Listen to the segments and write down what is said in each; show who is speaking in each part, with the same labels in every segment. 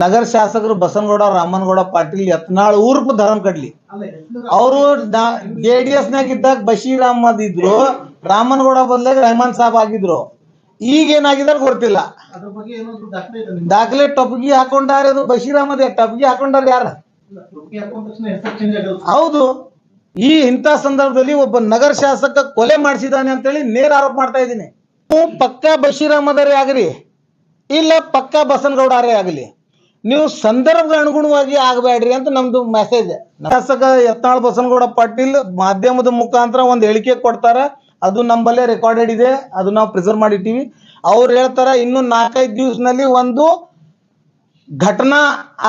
Speaker 1: ನಗರ ಶಾಸಕರು ಬಸನಗೌಡ ರಾಮನಗೌಡ ಪಾಟೀಲ್ ಯತ್ನಾಳ್ ಊರ್ಪ ಧರ್ಮ ಕಡ್ಲಿ ಅವರು JDS ನಾಗ ಇದ್ದಾಗ ಬಶೀರ್ ಅಹಮದ್ ಇದ್ರು, ರಾಮನಗೌಡ ಬದಲಾಗ ರೆಹಮಾನ್ ಸಾಬ್ ಆಗಿದ್ರು. ಈಗ ಏನಾಗಿದ್ದಾರೆ ಗೊತ್ತಿಲ್ಲ. ದಾಖಲೆ ಟೊಪ್ಗಿ ಹಾಕೊಂಡಾರ, ಅದು ಬಶೀರ್ ಅಹಮದ್ ಟೊಪ್ಗಿ ಹಾಕೊಂಡಾರ ಯಾರ? ಹೌದು. ಈ ಇಂಥ ಸಂದರ್ಭದಲ್ಲಿ ಒಬ್ಬ ನಗರ ಶಾಸಕ ಕೊಲೆ ಮಾಡಿಸಿದಾನೆ ಅಂತೇಳಿ ನೇರ ಆರೋಪ ಮಾಡ್ತಾ ಇದ್ದೀನಿ. ಪಕ್ಕ ಬಶೀರ್ ಅಹಮದರೇ ಆಗಲಿ ಇಲ್ಲ ಪಕ್ಕ ಬಸನಗೌಡರೇ ಆಗಲಿ, ನೀವು ಸಂದರ್ಭದ ಅನುಗುಣವಾಗಿ ಆಗಬೇಡ್ರಿ ಅಂತ ನಮ್ದು ಮೆಸೇಜ್. ಶಾಸಕ ಯತ್ನಾಳ್ ಬಸನಗೌಡ ಪಾಟೀಲ್ ಮಾಧ್ಯಮದ ಮುಖಾಂತರ ಒಂದು ಹೇಳಿಕೆ ಕೊಡ್ತಾರ, ಅದು ನಮ್ಮಲ್ಲೇ ರೆಕಾರ್ಡೆಡ್ ಇದೆ, ಅದು ನಾವು ಪ್ರಿಸರ್ವ್ ಮಾಡಿಟ್ಟಿವಿ. ಅವ್ರು ಹೇಳ್ತಾರ ಇನ್ನು 4-5 ದಿವಸದಲ್ಲಿ ಒಂದು ಘಟನಾ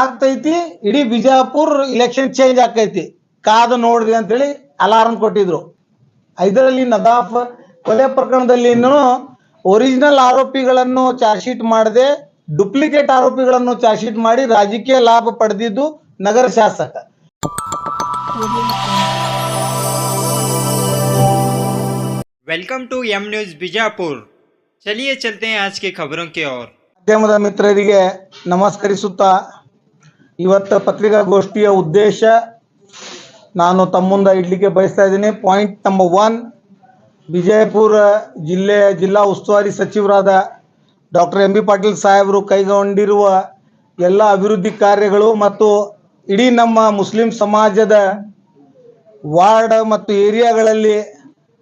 Speaker 1: ಆಗ್ತೈತಿ, ಇಡೀ ಬಿಜಾಪುರ್ ಇಲೆಕ್ಷನ್ ಚೇಂಜ್ ಆಕೈತಿ, ಕಾದು ನೋಡ್ರಿ ಅಂತೇಳಿ ಅಲಾರಂ ಕೊಟ್ಟಿದ್ರು. ಇದರಲ್ಲಿ ನದಾಫ್ ಕೊಲೆ ಪ್ರಕರಣದಲ್ಲಿ ಒರಿಜಿನಲ್ ಆರೋಪಿಗಳನ್ನು ಚಾರ್ಜ್ ಶೀಟ್ ಮಾಡದೆ ಡುಪ್ಲಿಕೇಟ್ ಆರೋಪಿಗಳನ್ನು ಚಾರ್ಜ್ ಶೀಟ್ ಮಾಡಿ ರಾಜಕೀಯ ಲಾಭ ಪಡೆದಿದ್ದು नगर शासक।
Speaker 2: Welcome to M news Bijapur. चलिए चलते हैं आज की खबरों की ओर।
Speaker 1: ಮಾಧ್ಯಮದ ಮಿತ್ರರಿಗೆ ನಮಸ್ಕರಿಸುತ್ತಾ ಇವತ್ತು ಪತ್ರಿಕಾಗೋಷ್ಠಿಯ ಉದ್ದೇಶ ನಾನು ತಮ್ಮ ಮುಂದೆ ಇಡ್ಲಿಕ್ಕೆ ಬಯಸ್ತಾ ಇದ್ದೀನಿ. ಪಾಯಿಂಟ್ ನಂಬರ್ 1, ವಿಜಯಪುರ ಜಿಲ್ಲಾ ಉಸ್ತುವಾರಿ ಸಚಿವರಾದ ಡಾಕ್ಟರ್ ಎಂ ಬಿ ಪಾಟೀಲ್ ಸಾಹೇಬರು ಕೈಗೊಂಡಿರುವ ಎಲ್ಲ ಅಭಿವೃದ್ಧಿ ಕಾರ್ಯಗಳು ಮತ್ತು ಇಡೀ ನಮ್ಮ ಮುಸ್ಲಿಂ ಸಮಾಜದ ವಾರ್ಡ್ ಮತ್ತು ಏರಿಯಾಗಳಲ್ಲಿ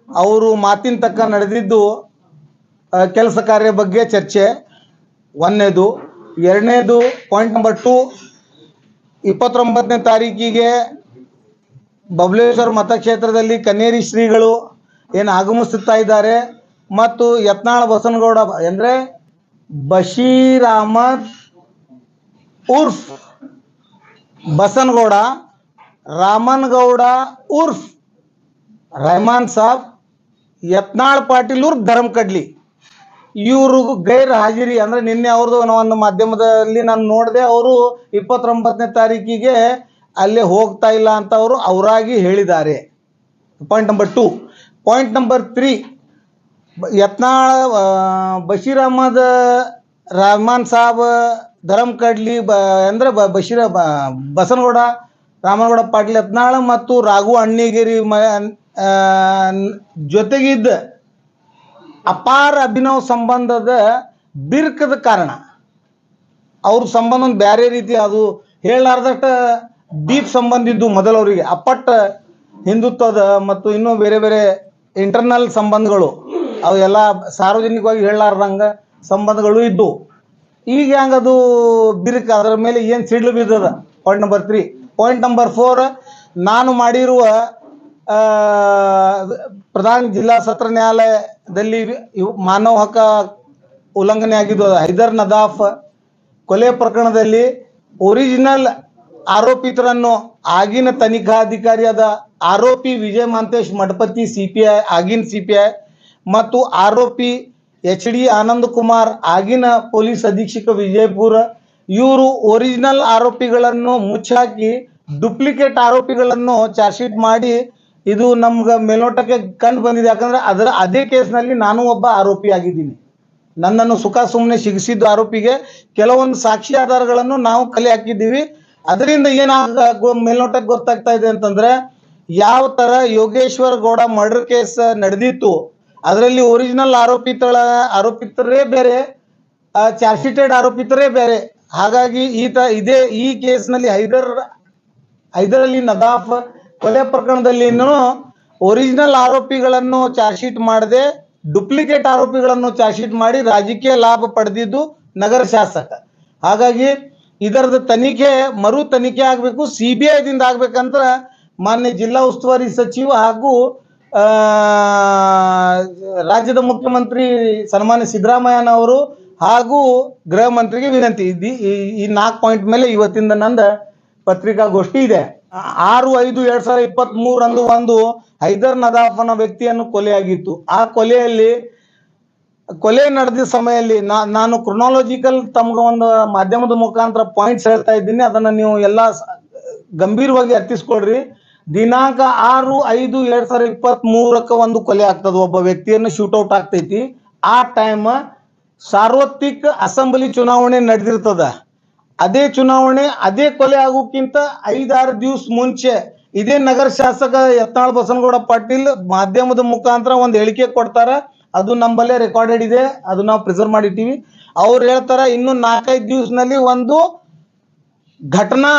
Speaker 1: ಅವರು ಮಾತಿನ ತಕ್ಕ ನಡೆದಿದ್ದು ಕೆಲಸ ಕಾರ್ಯ ಬಗ್ಗೆ ಚರ್ಚೆ. ಒಂದನೇದು. ಎರಡನೇದು ಪಾಯಿಂಟ್ ನಂಬರ್ 2, 29ನೇ ತಾರೀಕಿಗೆ ಬಬಲೇಶ್ವರ ಮತಕ್ಷೇತ್ರದಲ್ಲಿ ಕನ್ನೇರಿ ಶ್ರೀಗಳು ಏನು ಆಗಮಿಸುತ್ತಾ ಇದ್ದಾರೆ ಮತ್ತು ಯತ್ನಾಳ್ ಬಸನಗೌಡ ಅಂದರೆ ಬಶೀರ್ ಅಹಮದ್ ಉರ್ಫ್ ಬಸನಗೌಡ, ರಾಮನಗೌಡ ಉರ್ಫ್ ರೆಹಮಾನ್ ಸಾಬ್, ಯತ್ನಾಳ್ ಪಾಟೀಲ್ ಉರ್ಫ್ ಧರ್ಮ ಕಡ್ಲಿ ಇವರು ಗೈರ್ ಹಾಜಿರಿ ಅಂದರೆ ನಿನ್ನೆ ಅವ್ರದ್ದು ಒಂದು ಮಾಧ್ಯಮದಲ್ಲಿ ನಾನು ನೋಡಿದೆ, ಅವರು 29ನೇ ತಾರೀಕಿಗೆ ಅಲ್ಲೇ ಹೋಗ್ತಾ ಇಲ್ಲ ಅಂತ ಅವರು ಅವರಾಗಿ ಹೇಳಿದ್ದಾರೆ. Point number 2. Point number 3, Yatnal Basheer Ahmed Rehman Sab ಧರ್ಮ ಕಡ್ಲಿ ಅಂದರೆ ಬಸನಗೌಡ ರಾಮನಗೌಡ ಪಾಟೀಲ್ ಯತ್ನಾಳ್ ಮತ್ತು ರಾಘು ಅಣ್ಣಿಗೇರಿ ಜೊತೆಗಿದ್ದ ಅಪಾರ ಅಭಿನವ ಸಂಬಂಧದ ಬಿರ್ಕದ ಕಾರಣ ಅವ್ರ ಸಂಬಂಧ ಒಂದು ಬೇರೆ ರೀತಿ, ಅದು ಹೇಳಲಾರ್ದಷ್ಟ ಡೀಪ್ ಸಂಬಂಧ ಇದ್ದು ಮೊದಲವರಿಗೆ ಅಪ್ಪಟ್ಟ ಹಿಂದುತ್ವದ ಮತ್ತು ಇನ್ನೂ ಬೇರೆ ಬೇರೆ ಇಂಟರ್ನಲ್ ಸಂಬಂಧಗಳು ಅವೆಲ್ಲ ಸಾರ್ವಜನಿಕವಾಗಿ ಹೇಳಲಾರ್ದಂಗ ಸಂಬಂಧಗಳು ಇದ್ದು. ಈಗ ಹೆಂಗದು ಬಿರುಕು, ಅದರ ಮೇಲೆ ಏನು ಸಿಡ್ಲು ಬಿದ್ದದ. Point number 3. ಪಾಯಿಂಟ್ ನಂಬರ್ 4, ನಾನು ಮಾಡಿರುವ ಪ್ರಧಾನ ಜಿಲ್ಲಾ ಸತ್ರ ನ್ಯಾಯಾಲಯದಲ್ಲಿ ಮಾನವ ಹಕ್ಕ ಉಲ್ಲಂಘನೆ ಆಗಿದ್ದು ಹೈದರ್ ನದಾಫ್ ಕೊಲೆ ಪ್ರಕರಣದಲ್ಲಿ ಒರಿಜಿನಲ್ ಆರೋಪಿತರನ್ನು ಆಗಿನ ತನಿಖಾಧಿಕಾರಿಯಾದ ಆರೋಪಿ ವಿಜಯ ಮಹಾಂತೇಶ್ ಮಠಪತಿ CPI ಆಗಿನ CPI ಮತ್ತು ಆರೋಪಿ HD ಆನಂದ್ ಕುಮಾರ್ ಆಗಿನ ಪೊಲೀಸ್ ಅಧೀಕ್ಷಕ ವಿಜಯಪುರ ಇವರು ಒರಿಜಿನಲ್ ಆರೋಪಿಗಳನ್ನು ಮುಚ್ಚಾಕಿ ಡುಪ್ಲಿಕೇಟ್ ಆರೋಪಿಗಳನ್ನು ಚಾರ್ಜ್ ಶೀಟ್ ಮಾಡಿ ಇದು ನಮ್ಗೆ ಮೇಲ್ನೋಟಕ್ಕೆ ಕಂಡು ಬಂದಿದೆ. ಯಾಕಂದರೆ ಅದೇ ಕೇಸ್ನಲ್ಲಿ ನಾನು ಒಬ್ಬ ಆರೋಪಿ ಆಗಿದ್ದೀನಿ. ನನ್ನನ್ನು ಸುಖ ಸುಮ್ಮನೆ ಸಿಗಿಸಿದ್ದು ಆರೋಪಿಗೆ ಕೆಲವೊಂದು ಸಾಕ್ಷಿ ಆಧಾರಗಳನ್ನು ನಾವು ಕಲೆ ಹಾಕಿದ್ದೀವಿ. ಅದರಿಂದ ಏನು ಮೇಲ್ನೋಟಕ್ಕೆ ಗೊತ್ತಾಗ್ತಾ ಇದೆ ಅಂತಂದರೆ, ಯಾವ ಥರ ಯೋಗೇಶ್ವರ್ ಗೌಡ ಮರ್ಡರ್ ಕೇಸ್ ನಡೆದಿತ್ತು ಅದರಲ್ಲಿ ಒರಿಜಿನಲ್ ಆರೋಪಿತರೇ ಬೇರೆ, ಚಾರ್ಜ್ ಶೀಟೆಡ್ ಆರೋಪಿತರೇ ಬೇರೆ. ಹಾಗಾಗಿ ಈ ಕೇಸ್ನಲ್ಲಿ ಹೈದರಲ್ಲಿ ನದಾಫ್ ಕೊಲೆ ಪ್ರಕರಣದಲ್ಲಿ ಒರಿಜಿನಲ್ ಆರೋಪಿಗಳನ್ನು ಚಾರ್ಜ್ ಶೀಟ್ ಮಾಡದೆ ಡುಪ್ಲಿಕೇಟ್ ಆರೋಪಿಗಳನ್ನು ಚಾರ್ಜ್ ಶೀಟ್ ಮಾಡಿ ರಾಜಕೀಯ ಲಾಭ ಪಡೆದಿದ್ದು ನಗರ ಶಾಸಕ. ಹಾಗಾಗಿ ಇದರದ ಮರು ತನಿಖೆ ಆಗಬೇಕು, CBIದಿಂದ ಆಗ್ಬೇಕಂತ ಮಾನ್ಯ ಜಿಲ್ಲಾ ಉಸ್ತುವಾರಿ ಸಚಿವ ಹಾಗೂ ರಾಜ್ಯದ ಮುಖ್ಯಮಂತ್ರಿ ಸನ್ಮಾನ್ಯ ಸಿದ್ದರಾಮಯ್ಯನವರು ಹಾಗೂ ಗೃಹ ಮಂತ್ರಿಗೆ ವಿನಂತಿ. ಈ 4 ಪಾಯಿಂಟ್ ಮೇಲೆ ಇವತ್ತಿಂದ ನಂದ ಪತ್ರಿಕಾಗೋಷ್ಠಿ ಇದೆ. 6/5/2023 ರಂದು ಒಂದು ಹೈದರ್ ನದಾಫ್ ಅನ್ನೋ ವ್ಯಕ್ತಿಯನ್ನು ಕೊಲೆಯಾಗಿತ್ತು. ಆ ಕೊಲೆ ನಡೆದ ಸಮಯದಲ್ಲಿ ನಾನು ಕ್ರೊನಾಲಜಿಕಲ್ ತಮ್ಗೆ ಒಂದು ಮಾಧ್ಯಮದ ಮುಖಾಂತರ ಪಾಯಿಂಟ್ಸ್ ಹೇಳ್ತಾ ಇದ್ದೀನಿ, ಅದನ್ನು ನೀವು ಎಲ್ಲ ಗಂಭೀರವಾಗಿ ಅರ್ಥಿಸ್ಕೊಳ್ರಿ. ದಿನಾಂಕ 6/5/2023 ಒಂದು ಕೊಲೆ ಆಗ್ತದೆ, ಒಬ್ಬ ವ್ಯಕ್ತಿಯನ್ನು ಶೂಟೌಟ್ ಆಗ್ತೈತಿ. ಆ ಟೈಮ್ ಸಾರ್ವತ್ರಿಕ ಅಸೆಂಬ್ಲಿ ಚುನಾವಣೆ ನಡೆದಿರ್ತದ. ಅದೇ ಚುನಾವಣೆ ಅದೇ ಕೊಲೆ ಆಗೋಕ್ಕಿಂತ 5-6 ದಿವಸ ಮುಂಚೆ ಇದೇ ನಗರ ಶಾಸಕ ಯತ್ನಾಳ್ ಬಸನಗೌಡ ಪಾಟೀಲ್ ಮಾಧ್ಯಮದ ಮುಖಾಂತರ ಒಂದು ಹೇಳಿಕೆ ಕೊಡ್ತಾರ. ಅದು ನಮ್ಮಲ್ಲೇ ರೆಕಾರ್ಡೆಡ್ ಇದೆ, ಅದು ನಾವು ಪ್ರಿಸರ್ವ್ ಮಾಡಿಟ್ಟಿವಿ. ಅವ್ರು ಹೇಳ್ತಾರ ಇನ್ನು 4-5 ದಿವಸನಲ್ಲಿ ಒಂದು ಘಟನಾ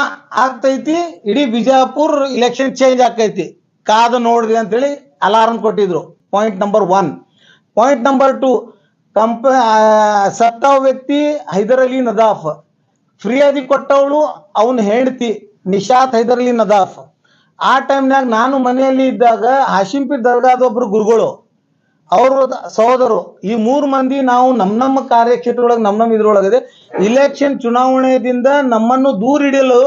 Speaker 1: ಆಗ್ತೈತಿ, ಇಡೀ ಬಿಜಾಪುರ್ ಇಲೆಕ್ಷನ್ ಚೇಂಜ್ ಆಕೈತಿ, ಕಾದು ನೋಡ್ರಿ ಅಂತೇಳಿ ಅಲಾರ್ಮ್ ಕೊಟ್ಟಿದ್ರು. Point number 1. ಪಾಯಿಂಟ್ ನಂಬರ್ 2, ಸತ್ತಾವ ವ್ಯಕ್ತಿ ಹೈದರ್ ಅಲಿ ನದಾಫ್, ಫಿರ್ಯಾದಿ ಕೊಟ್ಟವಳು ಅವನ ಹೆಂಡತಿ ನಿಶಾತ್ ಹೈದರ್ ಅಲಿ ನದಾಫ್. ಆ ಟೈಮ್ನಾಗ ನಾನು ಮನೆಯಲ್ಲಿ ಇದ್ದಾಗ ಹಾಶಿಂಪಿ ದರ್ಗಾದ ಒಬ್ರು ಗುರುಗಳು, ಅವರು ಸಹೋದರು, ಈ 3 ಮಂದಿ ನಾವು ನಮ್ಮ ಕಾರ್ಯಕ್ಷೇತ್ರದೊಳಗೆ ನಮ್ಮ ಇದ್ರೊಳಗಿದೆ ಇಲೆಕ್ಷನ್ ಚುನಾವಣೆಯಿಂದ ನಮ್ಮನ್ನು ದೂರ ಹಿಡಿಯಲು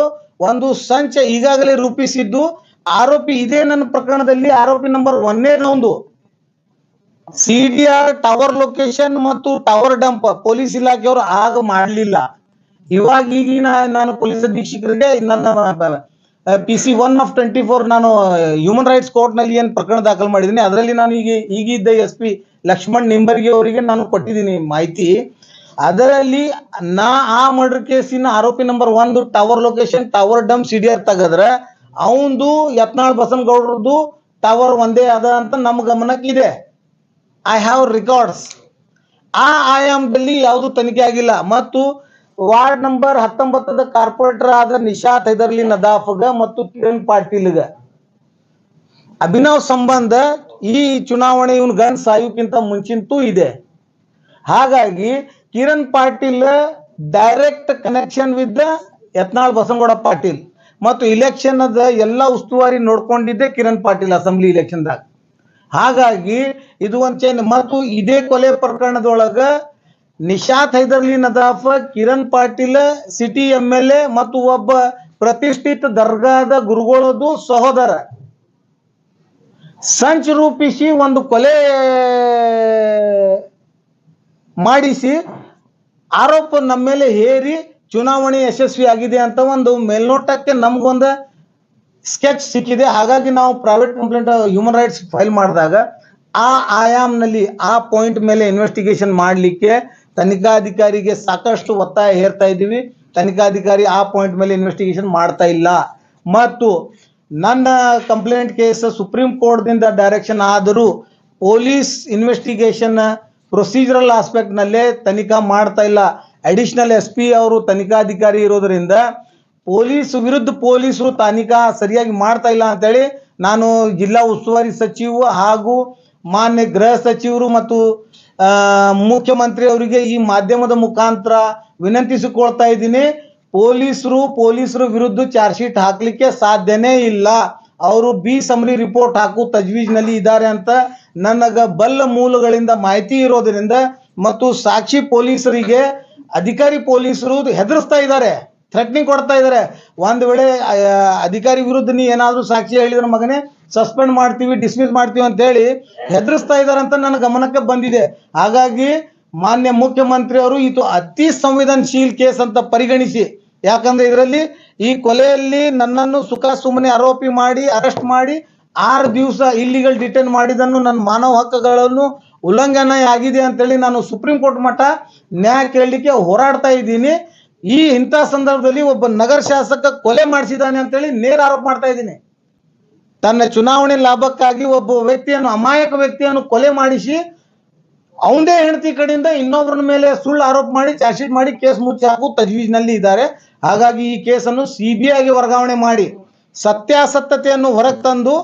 Speaker 1: ಒಂದು ಸಂಚ ಈಗಾಗಲೇ ರೂಪಿಸಿದ್ದು. ಆರೋಪಿ ಇದೇ ನನ್ನ ಪ್ರಕರಣದಲ್ಲಿ ಆರೋಪಿ ನಂಬರ್ 1 CDR ಟವರ್ ಲೊಕೇಶನ್ ಮತ್ತು ಟವರ್ ಡಂಪ್ ಪೊಲೀಸ್ ಇಲಾಖೆಯವರು ಆಗ ಮಾಡಲಿಲ್ಲ. ಇವಾಗ ಈಗಿನ ನಾನು ಪೊಲೀಸ್ ಅಧೀಕ್ಷಕರಿಗೆ ನನ್ನ PC 1/24 ನಾನು ಹ್ಯೂಮನ್ ರೈಟ್ಸ್ ಕೋರ್ಟ್ ನಲ್ಲಿ ಏನು ಪ್ರಕರಣ ದಾಖಲು ಮಾಡಿದ್ದೀನಿ, ಅದರಲ್ಲಿ ನಾನು ಈಗಿದ್ದ SP ಲಕ್ಷ್ಮಣ್ ನಿಂಬರ್ಗಿ ಅವರಿಗೆ ನಾನು ಕೊಟ್ಟಿದ್ದೀನಿ ಮಾಹಿತಿ. ಅದರಲ್ಲಿ ಆ ಮರ್ಡರ್ ಕೇಸಿನ ಆರೋಪಿ number 1 tower location tower dump CDR ತೆಗೆದ್ರೆ ಅವಂದು ಯತ್ನಾಳ್ ಬಸನಗೌಡ್ರದ್ದು ಟವರ್ ಒಂದೇ ಅದ ಅಂತ ನಮ್ಮ ಗಮನಕ್ಕಿದೆ. I have records. ಆ ಆಯಾಮದಲ್ಲಿ ಯಾವುದು ತನಿಖೆ ಆಗಿಲ್ಲ. ಮತ್ತು ವಾರ್ಡ್ ನಂಬರ್ 19 ಕಾರ್ಪೊರೇಟರ್ ಆದ ನಿಶಾತ್ ಹೈದರ್ ಅಲಿ ನದಾಫ್ಗ ಮತ್ತು ಕಿರಣ್ ಪಾಟೀಲ್ಗ ಅಭಿನವ್ ಸಂಬಂಧ ಈ ಚುನಾವಣೆ ಇವನ್ ಗನ್ ಸಾಯುಕ್ಕಿಂತ ಮುಂಚಿಂತೂ ಇದೆ. ಹಾಗಾಗಿ Kiran Patil direct connection with Yatnal Basanagouda Patil ಮತ್ತು ಇಲೆಕ್ಷನ್ ಅದ ಎಲ್ಲ ಉಸ್ತುವಾರಿ ನೋಡ್ಕೊಂಡಿದ್ದೆ ಕಿರಣ್ ಪಾಟೀಲ್ ಅಸೆಂಬ್ಲಿ ಇಲೆಕ್ಷನ್ದಾಗ. ಹಾಗಾಗಿ ಇದು ಒಂದು ಚೈನ್. ಮತ್ತು ಇದೇ ಕೊಲೆ ಪ್ರಕರಣದೊಳಗ ನಿಶಾತ್ ಹೈದರ್ ಅಲಿ ನದಾಫ್, ಕಿರಣ್ ಪಾಟೀಲ್ ಸಿಟಿ MLA ಮತ್ತು ಒಬ್ಬ ಪ್ರತಿಷ್ಠಿತ ದರ್ಗಾದ ಗುರುಗಳದು ಸಹೋದರ ಸಂಚ್ ರೂಪಿಸಿ ಒಂದು ಕೊಲೆ ಮಾಡಿಸಿ ಆರೋಪ ನಮ್ಮ ಮೇಲೆ ಹೇರಿ ಚುನಾವಣೆ ಯಶಸ್ವಿ ಆಗಿದೆ ಅಂತ ಒಂದು ಮೇಲ್ನೋಟಕ್ಕೆ ನಮ್ಗೊಂದು ಸ್ಕೆಚ್ ಸಿಕ್ಕಿದೆ. ಹಾಗಾಗಿ ನಾವು private complaint human rights file ಮಾಡಿದಾಗ ಆ ಆಯಾಮ್ನಲ್ಲಿ ಆ ಪಾಯಿಂಟ್ ಮೇಲೆ ಇನ್ವೆಸ್ಟಿಗೇಷನ್ ಮಾಡಲಿಕ್ಕೆ ತನಿಖಾಧಿಕಾರಿಗೆ ಸಾಕಷ್ಟು ಒತ್ತಾಯ ಹೇರ್ತಾ ಇದ್ದೀವಿ. ತನಿಖಾಧಿಕಾರಿ ಆ ಪಾಯಿಂಟ್ ಮೇಲೆ ಇನ್ವೆಸ್ಟಿಗೇಷನ್ ಮಾಡ್ತಾ ಇಲ್ಲ. ಮತ್ತು ನನ್ನ ಕಂಪ್ಲೇಂಟ್ ಕೇಸ್ ಸುಪ್ರೀಂ ಕೋರ್ಟ್ದಿಂದ ಡೈರೆಕ್ಷನ್ ಆದರೂ ಪೊಲೀಸ್ ಇನ್ವೆಸ್ಟಿಗೇಷನ್ ಪ್ರೊಸೀಜರಲ್ ಆಸ್ಪೆಕ್ಟ್ನಲ್ಲೇ ತನಿಖಾ ಮಾಡ್ತಾ ಇಲ್ಲ. ಅಡಿಷನಲ್ SP ಅವರು ತನಿಖಾಧಿಕಾರಿ ಇರೋದ್ರಿಂದ ಪೊಲೀಸ್ ವಿರುದ್ಧ ಪೊಲೀಸರು ತನಿಖಾ ಸರಿಯಾಗಿ ಮಾಡ್ತಾ ಇಲ್ಲ ಅಂತೇಳಿ ನಾನು ಜಿಲ್ಲಾ ಉಸ್ತುವಾರಿ ಸಚಿವ ಹಾಗೂ ಮಾನ್ಯ ಗೃಹ ಸಚಿವರು ಮತ್ತು ಮುಖ್ಯಮಂತ್ರಿ ಅವರಿಗೆ ಈ ಮಾಧ್ಯಮದ ಮುಖಾಂತರ ವಿನಂತಿಸಿಕೊಳ್ತಾ ಇದ್ದೀನಿ. ಪೊಲೀಸರು ವಿರುದ್ಧ ಚಾರ್ಜ್ ಶೀಟ್ ಹಾಕ್ಲಿಕ್ಕೆ ಸಾಧ್ಯನೇ ಇಲ್ಲ. ಅವರು ಬಿ ಸಮರಿ ರಿಪೋರ್ಟ್ ಹಾಕು ತಜ್ವೀಜ್ನಲ್ಲಿ ಇದ್ದಾರೆ ಅಂತ ನನಗ ಬಲ್ಲ ಮೂಲಗಳಿಂದ ಮಾಹಿತಿ ಇರೋದ್ರಿಂದ ಮತ್ತು ಸಾಕ್ಷಿ ಪೊಲೀಸರಿಗೆ ಅಧಿಕಾರಿ ಪೊಲೀಸರು ಹೆದರಿಸ್ತಾ ಇದ್ದಾರೆ, ಥ್ರೆಟ್ನಿಂಗ್ ಕೊಡ್ತಾ ಇದ್ದಾರೆ. ಒಂದು ವೇಳೆ ಅಧಿಕಾರಿ ವಿರುದ್ಧ ನೀ ಏನಾದರೂ ಸಾಕ್ಷಿ ಹೇಳಿದ್ರೆ ಮಗನೇ ಸಸ್ಪೆಂಡ್ ಮಾಡ್ತೀವಿ, ಡಿಸ್ಮಿಸ್ ಮಾಡ್ತೀವಿ ಅಂತ ಹೇಳಿ ಹೆದರಿಸ್ತಾ ಇದ್ದಾರೆ ಅಂತ ನನ್ನ ಗಮನಕ್ಕೆ ಬಂದಿದೆ. ಹಾಗಾಗಿ ಮಾನ್ಯ ಮುಖ್ಯಮಂತ್ರಿ ಅವರು ಇದು ಅತಿ ಸಂವೇದನಶೀಲ ಕೇಸ್ ಅಂತ ಪರಿಗಣಿಸಿ, ಯಾಕಂದ್ರೆ ಇದರಲ್ಲಿ ಈ ಕೊಲೆಯಲ್ಲಿ ನನ್ನನ್ನು ಸುಖ ಸುಮ್ಮನೆ ಆರೋಪಿ ಮಾಡಿ ಅರೆಸ್ಟ್ ಮಾಡಿ 6 ದಿವಸ ಇಲ್ಲಿಗಲ್ ಡಿಟೈನ್ ಮಾಡಿದನ್ನು ನನ್ನ ಮಾನವ ಹಕ್ಕುಗಳನ್ನು ಉಲ್ಲಂಘನೆ ಆಗಿದೆ ಅಂತೇಳಿ ನಾನು ಸುಪ್ರೀಂ ಕೋರ್ಟ್ ಮಟ್ಟ ನ್ಯಾಯ ಕೇಳಲಿಕ್ಕೆ ಹೋರಾಡ್ತಾ ಇದ್ದೀನಿ. ಇಂಥ ಸಂದರ್ಭದಲ್ಲಿ ಒಬ್ಬ ನಗರ ಶಾಸಕ ಕೊಲೆ ಮಾಡಿಸಿದ್ದಾನೆ ಅಂತೇಳಿ ನೇರ ಆರೋಪ ಮಾಡ್ತಾ ಇದ್ದೀನಿ. ತನ್ನ ಚುನಾವಣೆ ಲಾಭಕ್ಕಾಗಿ ಒಬ್ಬ ವ್ಯಕ್ತಿಯನ್ನು, ಅಮಾಯಕ ವ್ಯಕ್ತಿಯನ್ನು ಕೊಲೆ ಮಾಡಿಸಿ ಅವನದೇ ಹೆಂಡತಿ ಕಡೆಯಿಂದ ಇನ್ನೊಬ್ಬರ ಮೇಲೆ ಸುಳ್ಳು ಆರೋಪ ಮಾಡಿ ಚಾರ್ಜ್ ಶೀಟ್ ಮಾಡಿ ಕೇಸ್ ಮುಚ್ಚಿ ಹಾಕು ತಜ್ವೀಜ್ನಲ್ಲಿ ಇದ್ದಾರೆ. ಹಾಗಾಗಿ ಈ ಕೇಸನ್ನು CBIಗೆ ವರ್ಗಾವಣೆ ಮಾಡಿ ಸತ್ಯಾಸತ್ಯತೆಯನ್ನು ಹೊರಗೆ ತಂದು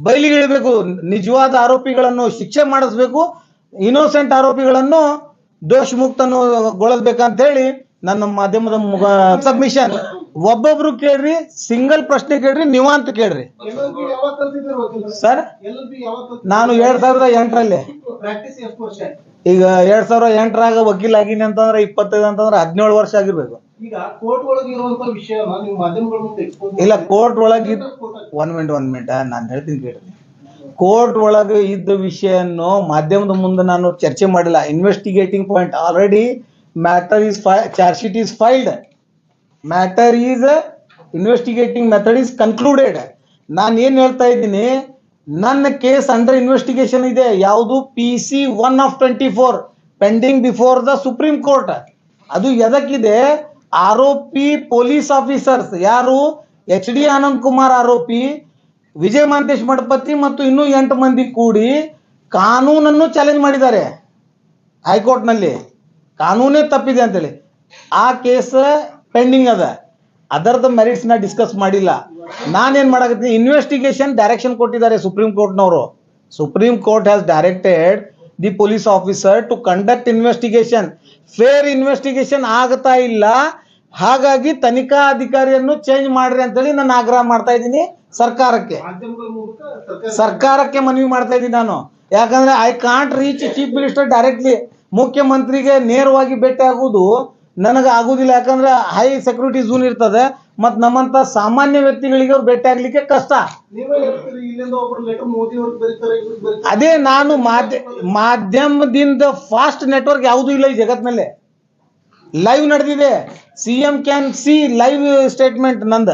Speaker 1: ಬಯಲಿಗಿಳಬೇಕು. ನಿಜವಾದ ಆರೋಪಿಗಳನ್ನು ಶಿಕ್ಷೆ ಮಾಡಿಸ್ಬೇಕು, ಇನ್ನೋಸೆಂಟ್ ಆರೋಪಿಗಳನ್ನು ದೋಷ ಮುಕ್ತಗೊಳ್ಳಬೇಕಂತ ಹೇಳಿ ನನ್ನ ಮಾಧ್ಯಮದ ಸಬ್ಮಿಷನ್. ಒಬ್ಬೊಬ್ರು ಕೇಳ್ರಿ, ಸಿಂಗಲ್ ಪ್ರಶ್ನೆ ಕೇಳ್ರಿ, ನೀವಂತ ಕೇಳ್ರಿ. ಸರ್ ನಾನು 2008ರಲ್ಲಿ, ಈಗ 2008ರಾಗ ವಕೀಲ್ ಆಗಿನಿ ಅಂತಂದ್ರೆ 25 ಅಂತಂದ್ರೆ 17 ವರ್ಷ ಆಗಿರ್ಬೇಕು.
Speaker 3: ಈಗ ಕೋರ್ಟ್ ಒಳಗೆ ಇರುವಂತ ವಿಷಯ ನೀವು ಮಾಧ್ಯಮಗಳ ಮುಂದೆ
Speaker 1: ಇಲ್ಲ, ಕೋರ್ಟ್ ಒಳಗೆ 1 ಮಿನಿಟ್ ನಾನು ಹೇಳ್ತೀನಿ ಕೇಳ್ರಿ. ಕೋರ್ಟ್ ಒಳಗೆ ಇದ್ದ ವಿಷಯನ್ನು ಮಾಧ್ಯಮದ ಮುಂದೆ ನಾನು ಚರ್ಚೆ ಮಾಡಿಲ್ಲ. Investigating point already matter is charge sheet is filed, matter is investigating method is concluded. ನಾನು ಏನು ಹೇಳ್ತಾ ಇದ್ದೀನಿ, ನನ್ನ ಕೇಸ್ ಅಂಡರ್ ಇನ್ವೆಸ್ಟಿಗೇಷನ್ ಇದೆ. ಯಾವುದು? PC 1/24 pending before the supreme court. ಅದು ಎದಕ್ಕಿದೆ? ಆರೋಪಿ ಪೊಲೀಸ್ ಆಫೀಸರ್ಸ್ ಯಾರು HD ಆನಂದ್ ಕುಮಾರ್ ಆರೋಪಿ, ವಿಜಯ ಮಹಾಂತೇಶ್ ಮಠಪತಿ ಮತ್ತು ಇನ್ನೂ 8 ಮಂದಿ ಕೂಡಿ ಕಾನೂನನ್ನು ಚಾಲೆಂಜ್ ಮಾಡಿದ್ದಾರೆ ಹೈಕೋರ್ಟ್ನಲ್ಲಿ. ಕಾನೂನೇ ತಪ್ಪಿದೆ ಅಂತೇಳಿ ಆ ಕೇಸ್ ಪೆಂಡಿಂಗ್ ಅದ. ಅದರದ ಮೆರಿಟ್ಸ್ನ ಡಿಸ್ಕಸ್ ಮಾಡಿಲ್ಲ. ನಾನೇನು ಮಾಡಕತ್ತೀನಿ, ಇನ್ವೆಸ್ಟಿಗೇಷನ್ ಡೈರೆಕ್ಷನ್ ಕೊಟ್ಟಿದ್ದಾರೆ ಸುಪ್ರೀಂ ಕೋರ್ಟ್ನವರು. Supreme Court has directed the police officer to conduct investigation. Fair investigation ಆಗ್ತಾ ಇಲ್ಲ, ಹಾಗಾಗಿ ತನಿಖಾ ಅಧಿಕಾರಿಯನ್ನು ಚೇಂಜ್ ಮಾಡ್ರಿ ಅಂತೇಳಿ ನಾನು ಆಗ್ರಹ ಮಾಡ್ತಾ ಇದ್ದೀನಿ ಸರ್ಕಾರಕ್ಕೆ.
Speaker 3: ಮಾಧ್ಯಮಗಳ ಮೂಲಕ
Speaker 1: ಸರ್ಕಾರಕ್ಕೆ ಮನವಿ ಮಾಡ್ತಾ ಇದ್ದೀನಿ ನಾನು. ಯಾಕಂದ್ರೆ I can't reach chief minister directly. ಮುಖ್ಯಮಂತ್ರಿಗೆ ನೇರವಾಗಿ ಭೇಟಿ ಆಗುವುದು ನನಗೆ ಆಗುದಿಲ್ಲ. ಯಾಕಂದ್ರೆ ಹೈ ಸೆಕ್ಯೂರಿಟಿ ಝೋನ್ ಇರ್ತದೆ ಮತ್ತು ನಮ್ಮಂತ ಸಾಮಾನ್ಯ ವ್ಯಕ್ತಿಗಳಿಗೆ ಅವ್ರು ಭೇಟಿ ಆಗ್ಲಿಕ್ಕೆ ಕಷ್ಟ.
Speaker 3: ನೀವೇ ಹೇಳ್ತೀರಿ, ಇಲ್ಲಿಂದ ಒಬ್ರು ಲೆಟರ್ ಮೋದಿ ಅವ್ರಿಗೆ ಬರೀತಾರೆ, ಇವ್ರಿಗೆ ಬರೀತಾರೆ.
Speaker 1: ಅದೇ ನಾನು ಮಾಧ್ಯಮದಿಂದ ಫಾಸ್ಟ್ ನೆಟ್ವರ್ಕ್ ಯಾವುದೂ ಇಲ್ಲ ಈ ಜಗತ್ತಿನಲ್ಲಿ. ಲೈವ್ ನಡೆದಿದೆ. CM can see live statement ನಂದ.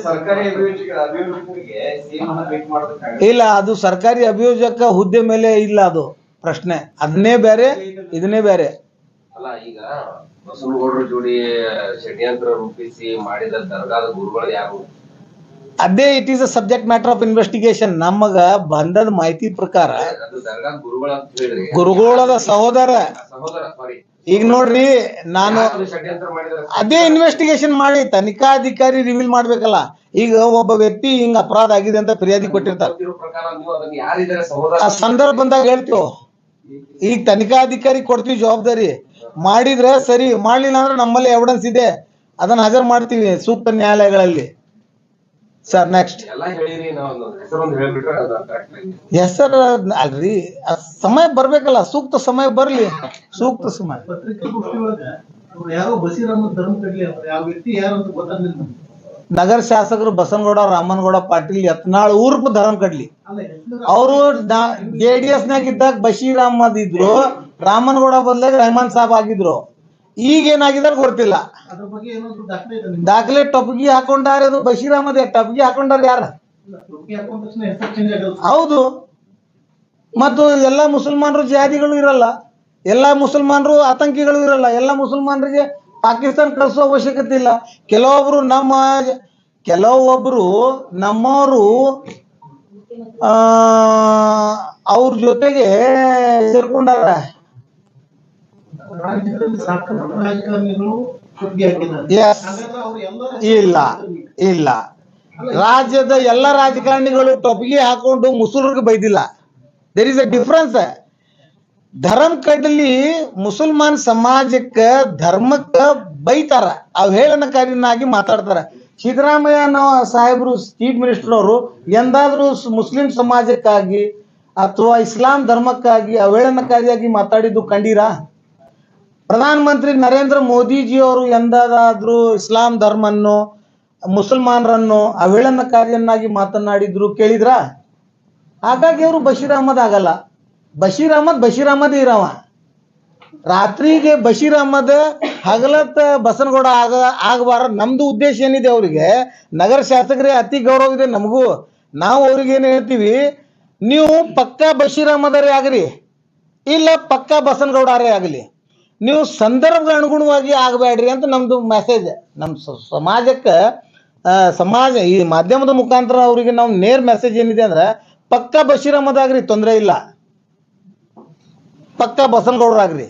Speaker 4: ಸರ್ಕಾರಿ ಅಭಿಯೋಜಕರಿಗೆ ಸಿಎಂ ಭೇಟಿ ಮಾಡೋದಕ್ಕಾಗಲ್ಲ.
Speaker 1: ಇಲ್ಲ, ಅದು ಸರ್ಕಾರಿ ಅಭಿಯೋಜಕ ಹುದ್ದೆ ಮೇಲೆ ಇಲ್ಲ ಅದು ಪ್ರಶ್ನೆ. ಅದನ್ನೇ ಬೇರೆ, ಇದನ್ನೇ ಬೇರೆ.
Speaker 4: ಅಲ್ಲ, ಈಗ ಬಸವನಗೌಡರ ಜೋಡಿ ಷಡ್ಯಂತ್ರ ರೂಪಿಸಿ ಮಾಡಿದ ದರ್ಗಾದ ಗುರುಗಳು ಯಾರು?
Speaker 1: ಅದೇ it is a subject matter of investigation. ನಮಗ ಬಂದದ ಮಾಹಿತಿ ಪ್ರಕಾರ
Speaker 4: ಅದು ದರ್ಗಾದ ಗುರುಗಳು ಅಂತ ಹೇಳಿದ್ರಿ.
Speaker 1: ಗುರುಗಳದ ಸಹೋದರ
Speaker 4: ಸಾರಿ,
Speaker 1: ಈಗ ನೋಡ್ರಿ, ನಾನು
Speaker 4: ಷಡ್ಯಂತ್ರ ಮಾಡಿದ
Speaker 1: ಅದೇ ಇನ್ವೆಸ್ಟಿಗೇಷನ್ ಮಾಡಿ ತನಿಖಾಧಿಕಾರಿ ರಿವೀಲ್ ಮಾಡ್ಬೇಕಲ್ಲ. ಈಗ ಒಬ್ಬ ವ್ಯಕ್ತಿ ಹಿಂಗ ಅಪರಾಧ ಆಗಿದೆ ಅಂತ ಫಿರ್ಯಾದಿ ಕೊಟ್ಟಿರ್ತಾರೆ.
Speaker 4: ಪ್ರಕಾರ ನೀವು ಅದನ್ನ ಯಾರಿದ್ದಾರೆ ಸಹೋದರ
Speaker 1: ಆ ಸಂದರ್ಭ ಬಂದಾಗ ಹೇಳ್ತೀವಿ. ಈಗ ತನಿಖಾಧಿಕಾರಿ ಕೊಡ್ತೀವಿ ಜವಾಬ್ದಾರಿ. ಮಾಡಿದ್ರೆ ಸರಿ, ಮಾಡ್ಲಿಲ್ಲ ಅಂದ್ರೆ ನಮ್ಮಲ್ಲಿ ಎವಿಡೆನ್ಸ್ ಇದೆ, ಅದನ್ನ ಹಾಜರು ಮಾಡ್ತೀವಿ ಸೂಕ್ತ ನ್ಯಾಯಾಲಯಗಳಲ್ಲಿ. ಸರ್ ನೆಕ್ಸ್ಟ್
Speaker 4: ಎಲ್ಲಾ ಹೇಳಿರಿ, ನಾವು ಹೆಸರೊಂದು ಹೇಳ್ಬಿಟ್ರೆ ಅದು ಕರೆಕ್ಟ್ ಆಗಿ.
Speaker 1: ಹೆಸರು ಅಲ್ರಿ, ಸಮಯ ಬರ್ಬೇಕಲ್ಲ, ಸೂಕ್ತ ಸಮಯ ಬರ್ಲಿ, ಸೂಕ್ತ ಸಮಯ.
Speaker 3: ಪತ್ರಿಕಾಗೋಷ್ಠಿಯೊಳಗ ಅವ್ರು ಯಾರೋ ಬಸೀರಾಮ ಧರ್ಮ ಕಡ್ಲಿ ಅವ್ರು ಯಾವ ವ್ಯಕ್ತಿ ಯಾರು ಅಂತ ಗೊತ್ತಾಗ್ಲಿಲ್ಲ ನಮ್ಗೆ.
Speaker 1: ನಗರ ಶಾಸಕರು ಬಸನಗೌಡ ರಾಮನಗೌಡ ಪಾಟೀಲ್ ಯತ್ನಾಳ್ ಊರ್ಪ ಧರ್ಮ ಕಡ್ಲಿ.
Speaker 3: ಅಲ್ಲ, ಹೆಸರು
Speaker 1: ಅವರು JDS ನಾಗ ಇದ್ದಾಗ ಬಶೀರ್ ಅಹಮದ್ ಇದ್ರು, ರಾಮನಗೌಡ ಬದಲಾಗಿ ರೆಹಮಾನ್ ಸಾಬ್ ಆಗಿದ್ರು. ಈಗ ಏನಾಗಿದಾರ ಗೊತ್ತಿಲ್ಲ.
Speaker 3: ಅದ್ರ ಬಗ್ಗೆ ಏನಾದ್ರು ದಾಖಲೆ ಇದೆ ನಿಮ್ಗೆ?
Speaker 1: ದಾಖಲೆ ಟೊಪ್ಗಿ ಹಾಕೊಂಡಾರ, ಅದು ಬಶೀರ್ ಅಹಮದ್ ಟೊಪ್ಗಿ ಹಾಕೊಂಡಾರ ಯಾರ?
Speaker 3: ಟೋಪಿ ಹಾಕೊಂಡ ತಕ್ಷಣ ಹೆಸರು ಚೇಂಜ್ ಆಗಲ್ಲ.
Speaker 1: ಹೌದು. ಮತ್ತು ಎಲ್ಲ ಮುಸಲ್ಮಾನರು ಜಿಹಾದಿಗಳು ಇರಲ್ಲ, ಎಲ್ಲ ಮುಸಲ್ಮಾನರು ಆತಂಕಿಗಳು ಇರಲ್ಲ. ಎಲ್ಲ ಮುಸಲ್ಮಾನರಿಗೆ ಪಾಕಿಸ್ತಾನ ಕಳಿಸೋ ಅವಶ್ಯಕತೆ ಇಲ್ಲ. ಕೆಲವೊಬ್ರು ನಮ್ಮವರು ಅವ್ರ ಜೊತೆಗೆ ಸೇರ್ಕೊಂಡಾರ.
Speaker 3: ರಾಜ್ಯದಲ್ಲಿ ಸಾಕಷ್ಟು ರಾಜಕಾರಣಿಗಳು ಟೋಪಿ ಹಾಕಿದ್ದಾರೆ.
Speaker 1: Yes.
Speaker 3: ಹಾಗಾದ್ರೆ ಅವ್ರು ಎಲ್ಲರೂ
Speaker 1: ಇಲ್ಲ, ರಾಜ್ಯದ ಎಲ್ಲ ರಾಜಕಾರಣಿಗಳು ಟೊಪ್ಪಿಗೆ ಹಾಕೊಂಡು ಮುಸಲ್ರಿಗೆ ಬೈದಿಲ್ಲ. There is a difference. ಧರ್ಮ ಕಡ್ಲಿ ಮುಸಲ್ಮಾನ್ ಸಮಾಜಕ್ಕೆ ಧರ್ಮಕ್ಕೆ ಬೈತಾರ, ಅವಹೇಳನಕಾರಿನಾಗಿ ಮಾತಾಡ್ತಾರ. ಸಿದ್ದರಾಮಯ್ಯ ಸಾಹೇಬರು ಚೀಫ್ ಮಿನಿಸ್ಟರ್ ಅವರು ಎಂದಾದ್ರೂ ಮುಸ್ಲಿಂ ಸಮಾಜಕ್ಕಾಗಿ ಅಥವಾ ಇಸ್ಲಾಂ ಧರ್ಮಕ್ಕಾಗಿ ಅವಹೇಳನಕಾರಿಯಾಗಿ ಮಾತಾಡಿದ್ದು ಕಂಡೀರಾ? ಪ್ರಧಾನಮಂತ್ರಿ ನರೇಂದ್ರ ಮೋದಿಜಿಯವರು ಎಂದಾದ್ರೂ ಇಸ್ಲಾಂ ಧರ್ಮನ್ನು ಮುಸಲ್ಮಾನರನ್ನು ಅವಹೇಳನಕಾರಿಯನ್ನಾಗಿ ಮಾತನಾಡಿದ್ರು ಕೇಳಿದ್ರ? ಹಾಗಾಗಿ ಅವರು ಬಶೀರ್ ಅಹಮದ್ ಆಗಲ್ಲ. ಬಶೀರ್ ಅಹಮದ್ ಇರವ. ರಾತ್ರಿಗೆ ಬಶೀರ್ ಅಹಮದ್, ಹಗಲತ್ ಬಸನಗೌಡ ಆಗಬಾರ. ನಮ್ದು ಉದ್ದೇಶ ಏನಿದೆ, ಅವರಿಗೆ ನಗರ ಶಾಸಕರೇ ಅತಿ ಗೌರವ ಇದೆ ನಮಗೂ. ನಾವು ಅವ್ರಿಗೆ ಏನು ಹೇಳ್ತೀವಿ, ನೀವು ಪಕ್ಕಾ ಬಶೀರ್ ಅಹಮದರೇ ಆಗಲಿ, ಇಲ್ಲ ಪಕ್ಕಾ ಬಸನಗೌಡರೇ ಆಗಲಿ, ನೀವು ಸಂದರ್ಭದ ಅನುಗುಣವಾಗಿ ಆಗಬೇಡ್ರಿ ಅಂತ ನಮ್ದು ಮೆಸೇಜ್. ನಮ್ಮ ಸಮಾಜಕ್ಕೆ ಈ ಮಾಧ್ಯಮದ ಮುಖಾಂತರ ಅವರಿಗೆ ನಾವು ನೇರ ಮೆಸೇಜ್ ಏನಿದೆ ಅಂದ್ರೆ, ಪಕ್ಕಾ ಬಶೀರ್ ಅಹಮದ್ ಆಗ್ರಿ, ತೊಂದರೆ ಇಲ್ಲ, ಪಕ್ಕಾ ಬಸನಗೌಡರಾಗ್ರಿ.